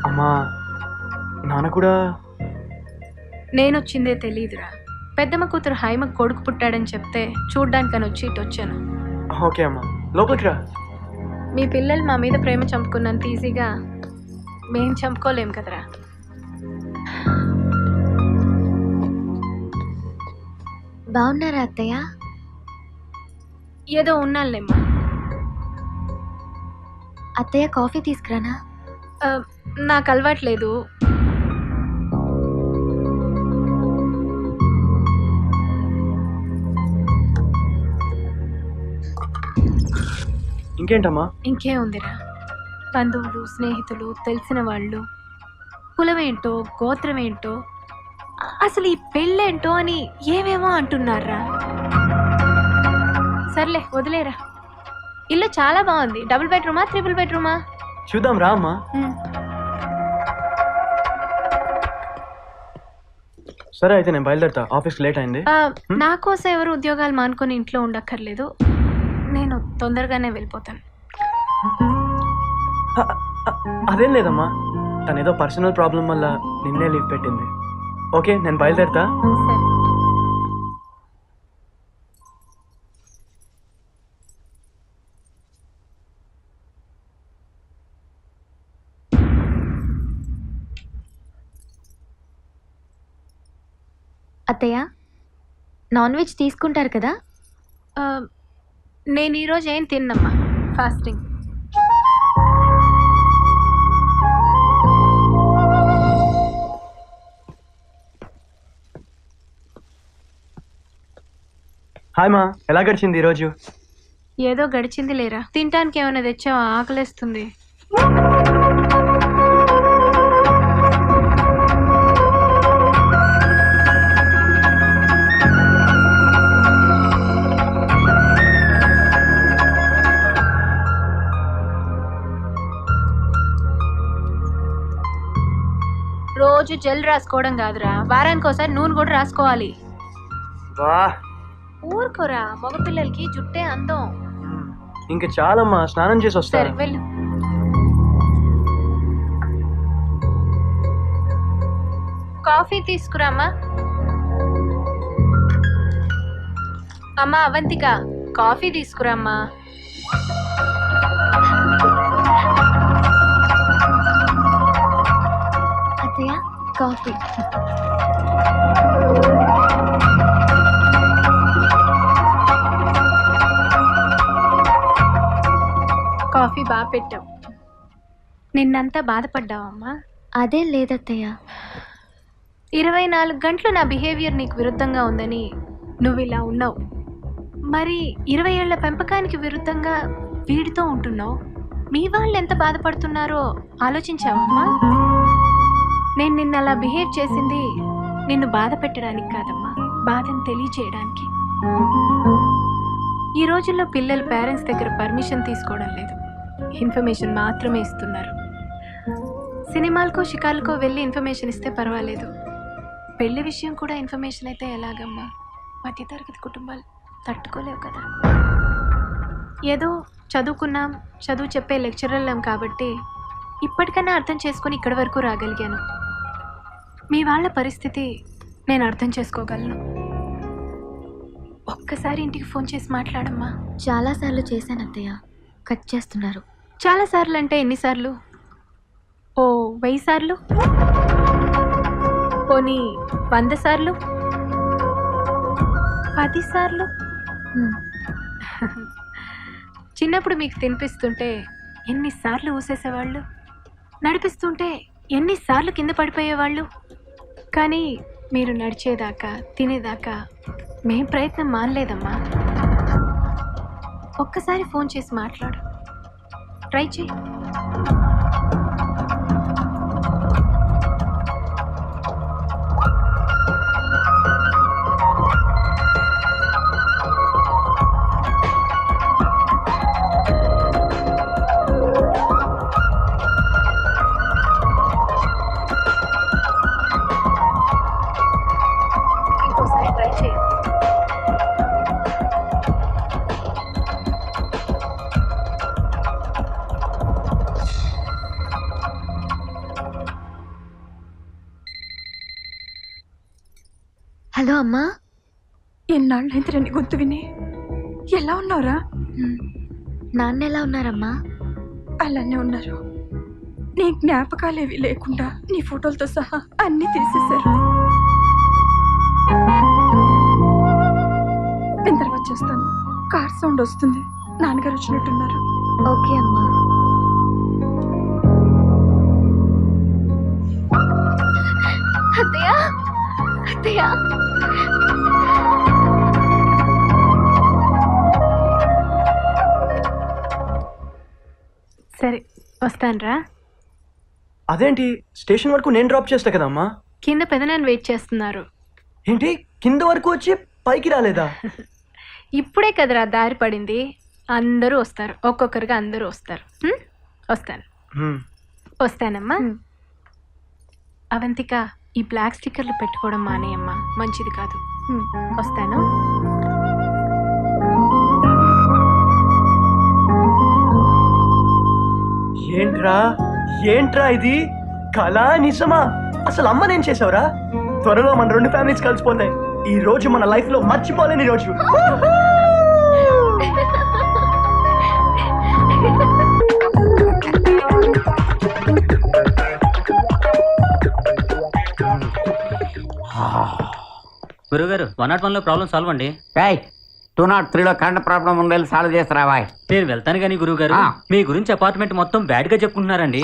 అమ్మా నాన్న కూడా నేనొచ్చిందే తెలియదురా. పెద్దమ్మ కూతురు హైమ కొడుకు పుట్టాడని చెప్తే చూడ్డానికని వచ్చి ఇటు వచ్చాను. ఓకే అమ్మా, లోపలికి రా. మీ పిల్లలు మా మీద ప్రేమ చంపుకున్నంత ఈజీగా మేం చంపుకోలేం కదరా. బాగున్నారా అత్తయ్య? ఏదో ఉన్నాళ్ళేమ్మా. అత్తయ్య కాఫీ తీసుకురానా? నాకు అలవాట్లేదు. ఇంకేంటమ్మా? ఇంకే ఉందిరా, బంధువులు, స్నేహితులు, తెలిసిన వాళ్ళు, కులమేంటో, గోత్రమేంటో, అసలు ఈ పెళ్ళేంటో అని ఏమేమో అంటున్నారా. సర్లే వదిలేరా. ఇల్లు చాలా బాగుంది. డబుల్ బెడ్రూమా, ట్రిపుల్ బెడ్రూమా? చూద్దాం రా అమ్మా. సరే అయితే నేను బయలుదేరుతా, ఆఫీస్కి లేట్ అయింది. నా కోసం ఎవరు ఉద్యోగాలు మానుకొని ఇంట్లో ఉండక్కర్లేదు. నేను తొందరగానే వెళ్ళిపోతాను. అదేం లేదమ్మా, తను ఏదో పర్సనల్ ప్రాబ్లం వల్ల నిన్నే లీవ్ పెట్టింది. ఓకే నేను బయలుదేరుతా. సరే. అత్తయ్య నాన్ వెజ్ తీసుకుంటారు కదా? నేను ఈరోజు ఏం తిన్నమ్మా, ఫాస్టింగ్. హాయ్ మా, ఎలా గడిచింది ఈరోజు? ఏదో గడిచింది లేరా. తినటానికి ఏమైనా తెచ్చావా? ఆకలేస్తుంది. రోజు జెల్ రాసుకోవడం కాదురా, వారానికి ఒకసారి నూనె కూడా రాసుకోవాలి. వా ఊరుకోరా, మగపిల్లలకి జుట్టే అందం. ఇంకా చాలమ్మా, స్నానం చేసి సరే వస్తారు. వెళ్ళు. కాఫీ తీసుకురామ్మా. అమ్మా అవంతిక, కాఫీ తీసుకురామ్మా. అత్తయ్య కాఫీ. కాఫీ బాగా పెట్టావు. నిన్నంతా బాధపడ్డావమ్మా? అదేం లేదత్తయ్య. 24 గంటలు నా బిహేవియర్ నీకు విరుద్ధంగా ఉందని నువ్వు ఇలా ఉన్నావు. మరి 20 ఏళ్ల పెంపకానికి విరుద్ధంగా వీడితో ఉంటున్నావు. మీ వాళ్ళు ఎంత బాధపడుతున్నారో ఆలోచించావమ్మా? నేను నిన్న అలా బిహేవ్ చేసింది నిన్ను బాధ పెట్టడానికి కాదమ్మా, బాధను తెలియచేయడానికి. ఈ రోజుల్లో పిల్లలు పేరెంట్స్ దగ్గర పర్మిషన్ తీసుకోవడం లేదు, ఇన్ఫర్మేషన్ మాత్రమే ఇస్తున్నారు. సినిమాలకో షికార్లకో వెళ్ళి ఇన్ఫర్మేషన్ ఇస్తే పర్వాలేదు, పెళ్లి విషయం కూడా ఇన్ఫర్మేషన్ అయితే ఎలాగమ్మా? మధ్యతరగతి కుటుంబాలు తట్టుకోలేవు కదా. ఏదో చదువుకున్నాం, చదువు చెప్పే లెక్చరర్లం కాబట్టి ఇప్పటికైనా అర్థం చేసుకొని ఇక్కడి వరకు రాగలిగాను. మీ వాళ్ళ పరిస్థితి నేను అర్థం చేసుకోగలను. ఒక్కసారి ఇంటికి ఫోన్ చేసి మాట్లాడమ్మా. చాలాసార్లు చేశాను అత్తయ్య, కట్ చేస్తున్నారు. చాలాసార్లు అంటే ఎన్నిసార్లు? ఓ 1000 సార్లు, పోనీ 100 సార్లు, 10 సార్లు. చిన్నప్పుడు మీకు తినిపిస్తుంటే ఎన్నిసార్లు ఊసేసేవాళ్ళు, నడిపిస్తుంటే ఎన్నిసార్లు కింద పడిపోయేవాళ్ళు. కానీ మీరు నడిచేదాకా, తినేదాకా మేం ప్రయత్నం మానలేదమ్మా. ఒక్కసారి ఫోన్ చేసి మాట్లాడు, ట్రై చేయి. ఇంకోసారి ట్రై చేయి. ఎన్నాళ్ళైందిరా నీ గొంతు విని. ఎలా ఉన్నావురా? నాన్న ఎలా ఉన్నారమ్మా? అలానే ఉన్నారు. నీ జ్ఞాపకాలేవి లేకుండా నీ ఫోటోలతో సహా అన్నీ తీసేశారు. నేను తర్వాత చేస్తాను. కార్ సౌండ్ వస్తుంది. నాన్నగారు వచ్చినట్టున్నారు. ఓకే అమ్మా. అత్తయ్య, అత్తయ్య. సరే వస్తానురా. అదేంటి స్టేషన్ వరకు నేను డ్రాప్ చేస్తా కదమ్మా. కింద పెదనాన్న వెయిట్ చేస్తున్నారు. ఏంటి కింద వరకు వచ్చి పైకి రాలేదా? ఇప్పుడే కదరా దారి పడింది. అందరూ వస్తారు, ఒక్కొక్కరుగా అందరూ వస్తారు. వస్తాను. వస్తానమ్మా. అవంతిక, ఈ బ్లాక్ స్టిక్కర్లు పెట్టుకోవడం మానేయమ్మా, మంచిది కాదు. వస్తాను. ఏంట్రా ఇది? కళా నిజమా? అసలు అమ్మ నేను చేసావురా? త్వరలో మన 2 ఫ్యామిలీస్ కలిసిపోతాయి. ఈ రోజు మన లైఫ్ లో మర్చిపోలేని రోజు. గురుగారు 101 లో ప్రాబ్లం సాల్వ్ అండి. 203 లో కరెంట్ ప్రాబ్లం ఉండాలి, సాల్వ్ చేస్తారా? నేను వెళ్తాను కానీ గురుగారు, మీ గురించి అపార్ట్మెంట్ మొత్తం బ్యాడ్ గా చెప్పుకుంటున్నారండి.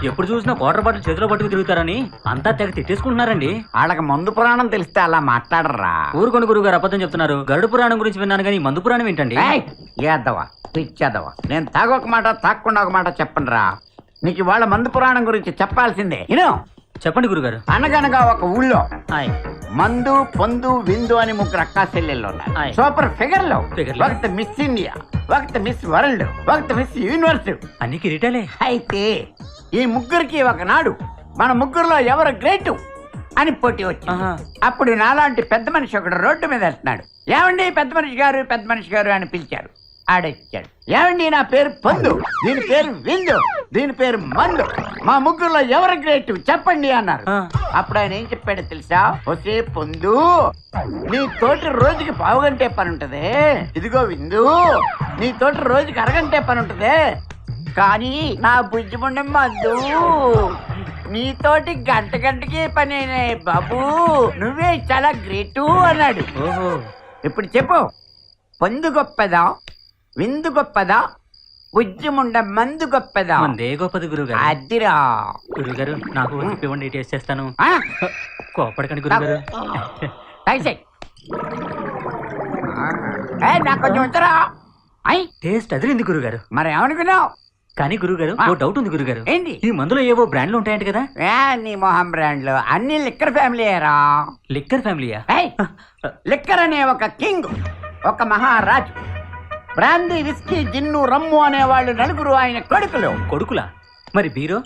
ఎప్పుడు చూసినా వాటర్ బాటిల్ చేతిలో పట్టుకు తిరుగుతారని అంతా తెగ తిట్టేసుకుంటున్నారండి. వాళ్ళకి మందు పురాణం తెలిస్తే అలా మాట్లాడరా? ఊరుకొని గురుగారు అబద్ధం చెప్తున్నారు. గరుడు పురాణం గురించి విన్నాను కానీ మందు పురాణం ఏంటండి? ఏద్దవా పిచ్చేద్దవా, నేను తాగొక మాట తాగకుండా ఒక మాట చెప్పండి రా. నీకు వాళ్ళ మందు పురాణం గురించి చెప్పాల్సిందే. చెప్పండి గురుగారు. అనగనగా ఒక ఊళ్ళో మందు పొందు విందు అని 3 అక్కా చెల్లెళ్ళు ఉన్నారు. సూపర్ ఫిగర్ లో ఒకటి మిస్ ఇండియా, ఒకటి మిస్ వరల్డ్, ఒకటి మిస్ యూనివర్స్. అన్ని కిరీటాలే. అయితే ఈ ముగ్గురికి ఒకనాడు మన ముగ్గురులో ఎవరు గ్రేటు అని పోటీ వచ్చింది. అప్పుడు నాలాంటి పెద్ద మనిషి ఒకడు రోడ్డు మీద వెళ్తున్నాడు. ఏమండి పెద్ద మనిషి గారు, పెద్ద మనిషి గారు అని పిలిచారు. ఆడొచ్చాడు. ఏమండి నా పేరు పొందు, దీని పేరు విందు, దీని పేరు మందు, మా ముగ్గురులో ఎవరు గ్రేట్ చెప్పండి అన్నారు. అప్పుడు ఆయన ఏం చెప్పాడో తెలుసా? ఒసే పొందు, నీ తోటి రోజుకి 1/2 గంటే పని ఉంటది. ఇదిగో విందు, నీ తోటి రోజుకి 1/2 గంటే పని ఉంటది. కానీ నా బుజ్జిముండ మందు, నీతోటి గంటకి పని బాబు, నువ్వే చాలా గ్రేటు అన్నాడు. ఇప్పుడు చెప్పు, పొందు గొప్పదా, విందు గొప్పదా, బుజ్జిముండ మందు గొప్పదా? మందే గొప్పది గురుగారు. అదిరా గురుగారు, నాకు ఇవ్వండి, టేస్ట్ చేస్తాను. కోపడకండి గురుగారు. నాకు కొంచెం వచ్చరా? టేస్ట్ అదిరింది గురుగారు. మరి ఏమనుకున్నావు? కానీ గురుగారు ఓ డౌట్ ఉంది గురుగారు. ఏంటి? ఈ మందులో ఏవో బ్రాండ్లు ఉంటాయంట కదా? నీ మొహం బ్రాండ్లు అన్ని లిక్కర్ ఫ్యామిలీరా. లిక్కర్ ఫ్యామిలీయా? లిక్కర్ అనే ఒక కింగ్, ఒక మహారాజు. బ్రాందీ, విస్కీ, జిన్ను, రమ్ము అనేవాళ్ళు 4 ఆయన కొడుకులు. కొడుకులా? మరి బీరో?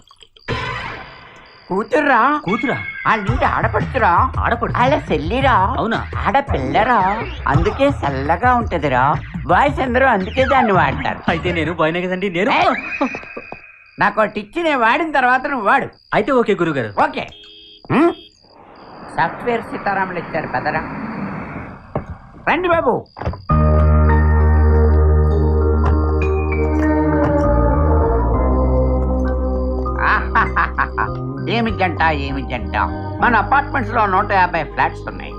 కూతుర్రా. కూతురా? వాళ్ళింటి ఆడపడుచురా. ఆడపడు? వాళ్ళ చెల్లిరా. అవునా? ఆడపిల్లరా. అందుకే చల్లగా ఉంటదిరా. బాయ్స్ అందరూ అందుకే దాన్ని వాడతారు. అయితే నేను బాయ్నే కదండి. నేను నాకు ఒకటి ఇచ్చి నేను వాడిన తర్వాత నువ్వు వాడు. అయితే ఓకే గురుగారు. ఓకే. సాఫ్ట్వేర్ సీతారాములు ఇచ్చారు కదరా. రండి బాబు. ఏమి జంట, ఏమి జంట. మన అపార్ట్మెంట్స్ లో 150 ఫ్లాట్స్ ఉన్నాయి.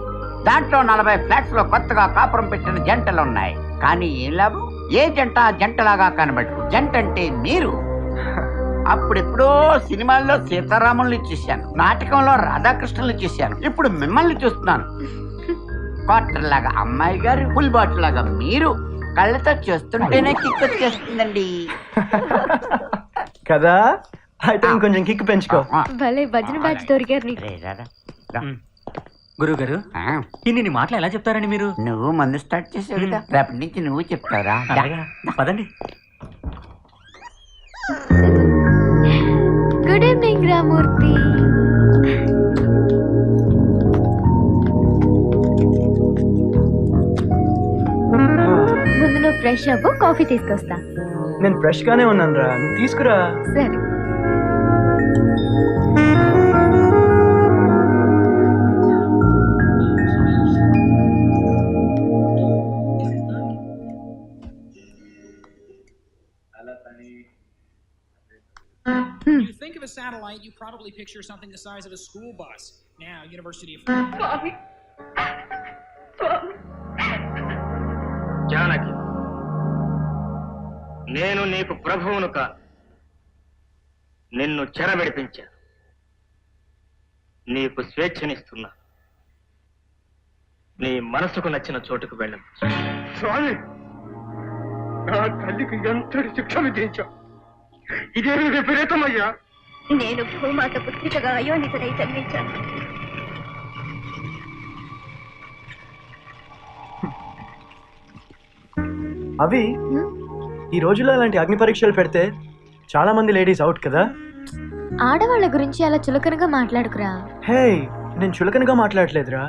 దాంట్లో 40 ఫ్లాట్స్ లో కొత్తగా కాపురం పెట్టిన జంటలు ఉన్నాయి. కానీ ఏం లాభం? ఏ జంట జంటలాగా కనబడరు. జంట అంటే మీరు. అప్పుడెప్పుడో సినిమాల్లో సీతారాముల్ని చూశాను, నాటకంలో రాధాకృష్ణుల్ని చూశాను, ఇప్పుడు మిమ్మల్ని చూస్తున్నాను. క్వార్టర్ లాగా అమ్మాయి గారు, ఫుల్ బాటిల్ లాగా మీరు. కళ్ళతో చూస్తుంటేనే కిక్ వచ్చేస్తుందండి కదా. అయితే ఇంకొంచెం కిక్ పెంచుకో. భలే భజన బ్యాచ్ దొరికారు నీకు. గురుగారు, ఇన్ని మాటలు ఎలా చెప్తారండి మీరు? నువ్వు మందు స్టార్ట్ చేసావు కదా, రేపటి నుంచి నువ్వు చెప్తారా? పదండి. Good evening Ramurthy. ముందు నువ్వు ఫ్రెష్ అవ్వు, కాఫీ తీసుకొస్తా. నేను ఫ్రెష్ గానే ఉన్నాను రా, నువ్వు తీసుకురా. సరే. satellite, you probably picture something the size of a school bus. Now, University of... Janaki, నేను నీకు ప్రభువును కాదు, నిన్ను చెరబెడిపించా. నీకు స్వేచ్ఛనిస్తున్నా. నీ మనసుకు నచ్చిన చోటుకు వెళ్ళం. స్వామి, నా తల్లికి ఎంతటి శిక్ష విధించా. ఇదేమి విపరీతమయ్యా. నేను భూమాత పుత్రికగా అయోనితనై జన్మించాను. అవి ఈ రోజుల్లో ఇలాంటి అగ్ని పరీక్షలు పెడితే చాలా మంది లేడీస్ అవుట్ కదా. ఆడవాళ్ళ గురించి అలా చులకనగా మాట్లాడుకురా. హే, నేను చులకనగా మాట్లాడలేదురా,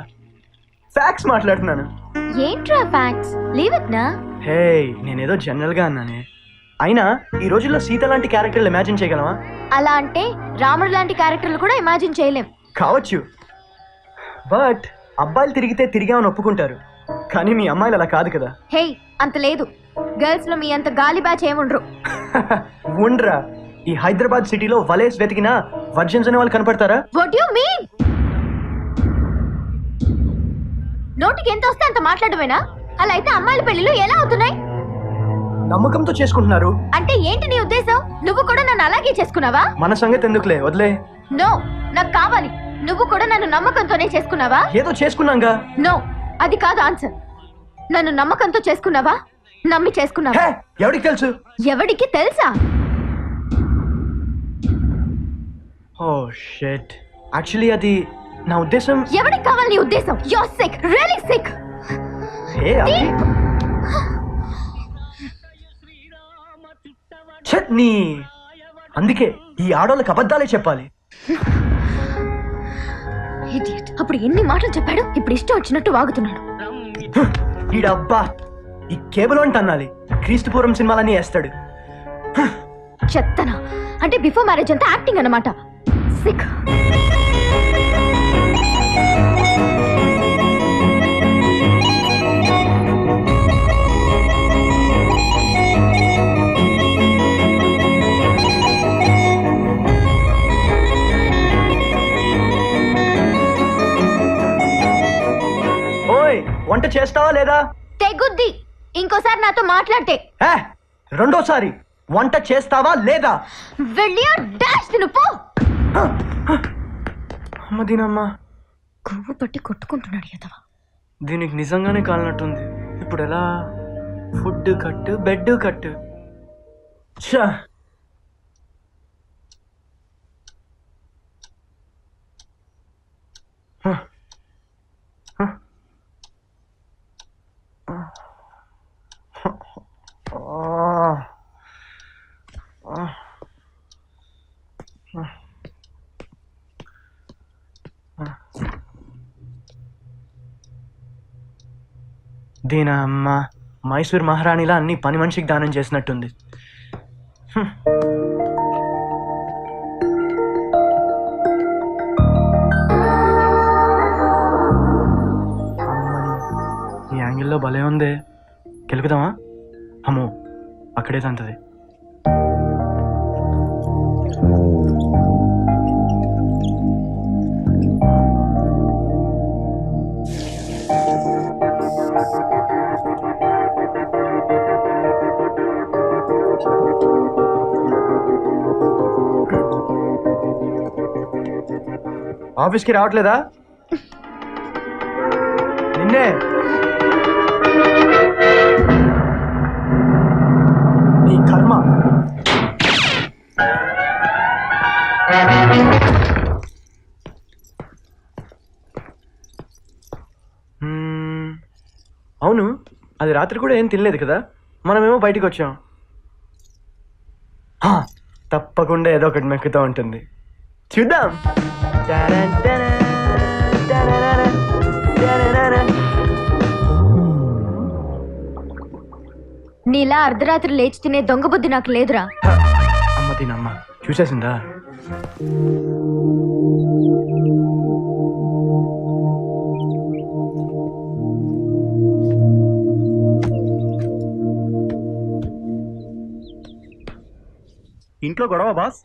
ఫ్యాక్ట్స్ మాట్లాడుతున్నాను. ఏంట్రా ఫ్యాక్ట్స్? లీవ్ ఇట్ నా. హే, నేనేదో జనరల్ గా అన్నానే. అయినా ఈ రోజుల్లో సీత లాంటి క్యారెక్టర్లు ఇమాజిన్ చేయగలమా? అలా అంటే రాముడు లాంటి క్యారెక్టర్లు కూడా ఇమాజిన్ చేయలేం. కావచ్చు, బట్ అబ్బాయిలు తిరిగితే తిరిగామని ఒప్పుకుంటారు, కానీ మీ అమ్మాయిలు అలా కాదు కదా. హే, అంత లేదు. గర్ల్స్ లో మీ అంత గాలి బ్యాచ్ ఏముండ్రు. ఉండ్రా, ఈ హైదరాబాద్ సిటీలో వలేస్ వెతికినా వర్జన్స్ అనే వాళ్ళు కనపడతారా? What you mean? నోటికి ఎంత వస్తే అంత మాట్లాడమేనా? అలా అయితే అమ్మాయిల పెళ్లిలు ఎలా అవుతున్నాయి? నమ్మకంతో చేసుకుంటున్నారు. అంటే ఏంటి నీ ఉద్దేశం? నువ్వు కూడా నన్ను అలాగే చేసుకున్నావా? మన సంగతి ఎందుకులే, వదిలే. నో, నాకు కావాలి. నువ్వు కూడా నన్ను నమ్మకంతోనే చేసుకున్నావా? ఏదో చేసుకున్నాంగా. నో, అది కాదు ఆన్సర్. నన్ను నమ్మకంతో చేసుకున్నావా, నమ్మి చేసుకున్నావా? హే, ఎవరికి తెలుసు? ఎవడికి తెలుసా? ఓ షిట్, యాక్చువల్లీ అది నా ఉద్దేశం. ఎవడికి కావాలి నీ ఉద్దేశం? You're sick, really sick. Hey, అది నీ అందుకే ఈ ఆడోళ్ళకి అబద్ధాలే చెప్పాలి. Idiot. అప్పుడు ఎన్ని మాటలు చెప్పాడు, ఇప్పుడు ఇష్టం వచ్చినట్టు వాగుతున్నాడు. ఈడబ్బా, ఈ కేబుల్ వంట అనాలి. క్రీస్తుపూర్వం సినిమాలన్నీ వేస్తాడు. చెత్తనా? అంటే బిఫోర్ మ్యారేజ్ అంతా యాక్టింగ్ అన్నమాట. సిక్. ఓయ్, వంట చేస్తావా లేదా? తెగుద్ది ఇంకోసారి నాతో మాట్లాడితే. రెండోసారి వంట చేస్తావా లేదా? వెళ్ళి డాష్ తిను పో. అమ్మదీనమ్మా, కొవ్వు పట్టి కొట్టుకుంటున్నాడు ఎదవా. దీనికి నిజంగానే కాలినట్టుంది. ఇప్పుడు ఎలా? ఫుడ్ కట్టు, బెడ్ కట్టు. ఛా, దీనా అమ్మ, మైసూర్ మహారాణిలా అన్ని పని మనిషికి దానం చేసినట్టుంది. ఈ యాంగిల్లో భలే ఉంది. గెలుకుదామా? అమ్మో, అక్కడే తంతది. ఆఫీస్కి రావట్లేదా? నిన్నే. నీ కర్మ. అవును, అది రాత్రి కూడా ఏం తినలేదు కదా. మనమేమో బయటికి వచ్చాం. తప్పకుండా ఏదో ఒకటి మెక్కుతూ ఉంటుంది. చూద్దాం. నీలా అర్ధరాత్రి లేచి తినే దొంగ బుద్ధి నాకు లేదురా. అమ్మ తినమ్మ, చూసేసిందా? ఇంట్లో గొడవ బాస్.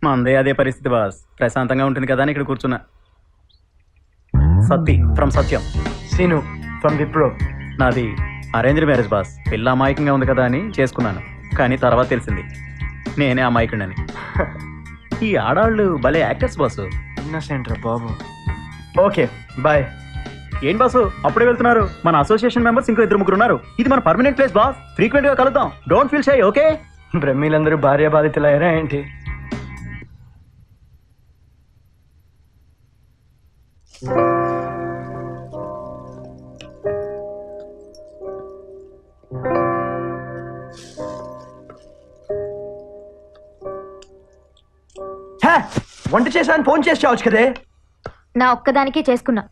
మందే అదే పరిస్థితి బాస్. ప్రశాంతంగా ఉంటుంది కదా అని ఇక్కడ కూర్చున్నా. సత్తి ఫ్రమ్ సత్యం. సీను ఫ్రమ్ విప్రో. నాది అరేంజ్డ్ మ్యారేజ్ బాస్. పిల్ల అమాయకంగా ఉంది కదా అని చేసుకున్నాను. కానీ తర్వాత తెలిసింది నేనే అమాయకుడని. ఈ ఆడాళ్ళు భలే యాక్టర్స్ బాసు. ఇన్నసెంట్ రా బాబు. Okay bye. ఏం బాసు అప్పుడే వెళ్తున్నారు? మన అసోసియేషన్ మెంబర్స్ ఇంకో 2-3 ఉన్నారు. ఇది మన పర్మనెంట్ ప్లేస్ బాస్. ఫ్రీక్వెంట్ గా కలుద్దాం. Don't feel shy. ఓకే? బ్రహ్మీలందరూ భార్య బాధితులు అయ్యారా ఏంటి? వంట చేశాను ఫోన్ చేసి చావచ్చు కదే. నా ఒక్కదానికే చేసుకున్నా.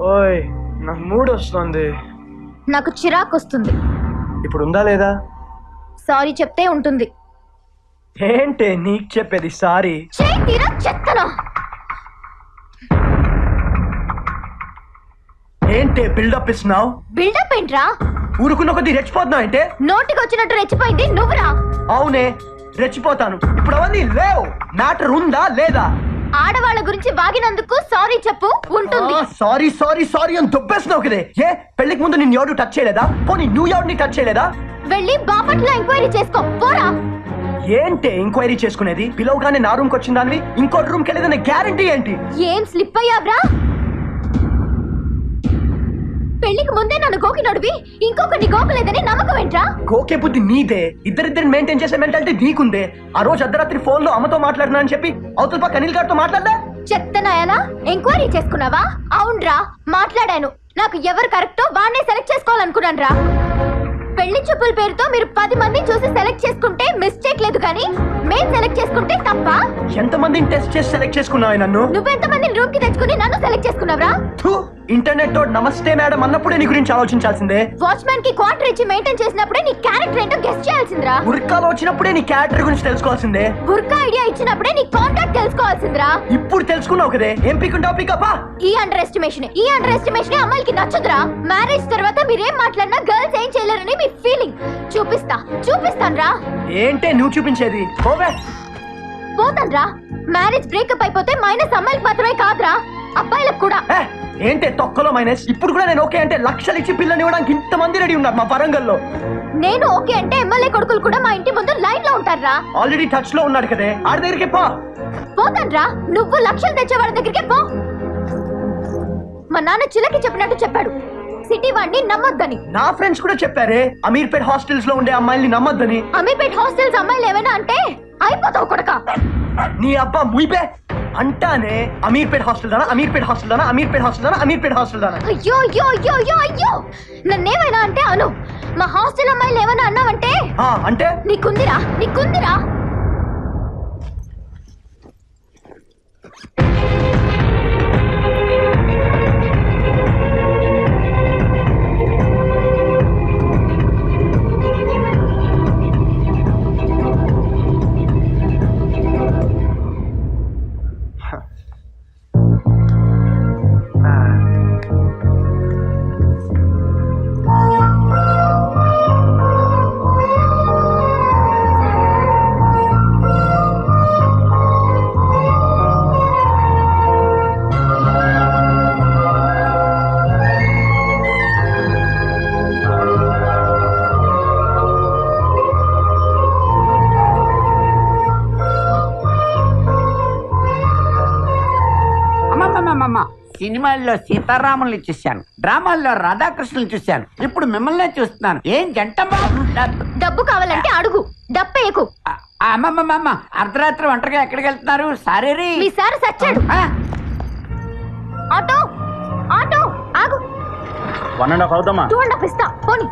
ఓయ్ నాకు మూడ్ వస్తుంది. నాకు చిరాకు వస్తుంది. ఇప్పుడు ఉందా లేదా? సారీ చెప్తే ఉంటుంది. ఏంటే నీకు చెప్పేది సారీ? చేయి తీరా చెత్తనా. ఏంటే బిల్డప్ ఇస్తున్నావు? బిల్డప్ ఏంట్రా? ఊరుకున్న కొద్ది రెచ్చిపోతున్నావు అంటే? నోటికి వచ్చినట్టు రెచ్చిపోయింది నువ్వురా. అవునే రెచ్చిపోతాను. ఇప్పుడు అవన్నీ లేవు. మ్యాటర్ ఉందా లేదా? ఆడవాళ్ళ గురించి వాగినందుకు సారీ చెప్పు ఉంటుంది. సారీ సారీ సారీ అని దుబ్బేస్తున్నావు కదే. ఏ పెళ్లికి ముందు నిన్ను ఎవరు టచ్ చేయలేదా? పోనీ నువ్వు ఎవరిని టచ్ చేయలేదా? వెళ్ళి బాపట్ల ఎంక్వైరీ చేసుకో పోరా. ఏంటి ఎంక్వైరీ చేసుకునేది? పిలవగానే నా రూమ్కి వచ్చిన దానివి ఇంకో రూమ్కి వెళ్ళేదనే గ్యారంటీ ఏంటి? ఏం స్లిప్ అయ్యావ్రా? పెళ్లికి ముందే నన్ను గోకినోడివి ఇంకొకరిని గోకలేదని నమ్మకం ఏంట్రా? గోకే బుద్ధి నీదే. ఇద్దరిద్దరిని మెయింటైన్ చేసే మెంటాలిటీ నీకుందే. ఆ రోజు అర్ధరాత్రి ఫోన్ లో అమ్మతో మాట్లాడినా అని చెప్పి అవతల పక్క అనిల్ గారితో మాట్లాడదా? చెత్తనాయనా ఎంక్వైరీ చేసుకున్నావా? అవునరా మాట్లాడాను. నాకు ఎవరు కరెక్టో వాడినే సెలెక్ట్ చేసుకోవాలనుకున్నాను రా. పెళ్లి చూపుల పేరుతో మీరు 10 మందిని చూసి సెలెక్ట్ చేసుకుంటే మిస్టేక్ లేదు కానీ మేము సెలెక్ట్ చేసుకుంటే తప్ప. ఎంతమందిని టెస్ట్ చేసి సెలెక్ట్ చేసుకున్నావు నన్ను? నువ్వెంత మందిని రూమ్ కి తెచ్చుకుని నన్ను సెలెక్ట్ చేసుకున్నావరా? ఇంటర్నెట్ తో నమస్తే మేడం అన్నప్పుడే నీ గురించి ఆలోచించాల్సిందే. వాచ్మెన్ కి క్వార్టర్ ఇచ్చి మెయింటైన్ చేసినప్పుడే నీ క్యారెక్టర్ ఏంటో గెస్ట్ చేయాల్సిందిరా. బుర్కాలో వచ్చినప్పుడే నీ క్యారెక్టర్ గురించి తెలుసుకోవాల్సిందే. బుర్కా ఐడియా ఇచ్చినప్పుడే నీ కాంటాక్ట్ తెలుసుకోవాల్సిందిరా. ఇప్పుడు తెలుసుకున్నావు కదే. ఏం పీకుంటావు పీకప్పా? ఈ అండర్ ఎస్టిమేషన్ అమ్మాయికి నచ్చదురా. మ్యారేజ్ తర్వాత మీరేం మాట్లాడినా గర్ల్స్ ఏం చేయలేరని మీ ఫీలింగ్. చూపిస్తాన్రా. ఏంటే నువ్వు చూపించేది? పోతాన్రా. మ్యారేజ్ బ్రేకప్ అయిపోతే మైనస్ అమ్మాయిలకు మాత్రమే కాదురా అబ్బాయిలకు కూడా. ఏంటే తొక్కలో మైనస్? ఇప్పుడు కూడా నేను ఓకే అంటే లక్షలు ఇచ్చి పిల్లని ఇవ్వడానికి ఇంతమంది రెడీ ఉన్నారు మా వరంగల్లో. నేను ఓకే అంటే ఎమ్మెల్యే కొడుకులు కూడా మా ఇంటి ముందు లైన్ లో ఉంటారా. ఆల్రెడీ టచ్ లో ఉన్నాడు కదే. ఆడి దగ్గరికి పోతాన్రా. నువ్వు లక్షలు తెచ్చే వాళ్ళ దగ్గరికి పో. మా నాన్న చిలకి చెప్పినట్టు చెప్పాడు సిటీ వాడిని నమ్మొద్దని. నా ఫ్రెండ్స్ కూడా చెప్పారే అమీర్పేట్ హాస్టల్స్ లో ఉండే అమ్మాయిల్ని నమ్మొద్దని. అమీర్పేట్ హాస్టల్స్ అమ్మాయిలు ఏమైనా అంటే అయిపోతావు కొడక. నీ అబ్బా ముయిపే అంటానే. అమీర్పేట్ హాస్టల్ దానా అమీర్పేట్ హాస్టల్ దానా అమీర్పేట్ హాస్టల్ దానా అమీర్పేట్ హాస్టల్ దానా. అయ్యో అయ్యో అయ్యో అయ్యో అయ్యో నన్నేమైనా అంటే అను. మా హాస్టల్ అమ్మాయిలు ఏమైనా అన్నావంటే అంటే నీకుందిరా. సినిమాల్లో సీతారాముల్ని చూశాను, డ్రామాల్లో రాధాకృష్ణులు చూశాను, ఇప్పుడు మిమ్మల్నే చూస్తున్నాను. ఏం జంటమ్మా? డబ్బు కావాలంటే అడుగు, డబ్బేకు. అమ్మమ్మమ్మ, అర్ధరాత్రి ఒంటరిగా ఎక్కడికి వెళ్తున్నారు? సారీ మీ సార్ సచ్చాడు. ఆటో ఆటో ఆగు. 1.5 అవుతామా? 2.5 ఇస్తా పోనీ.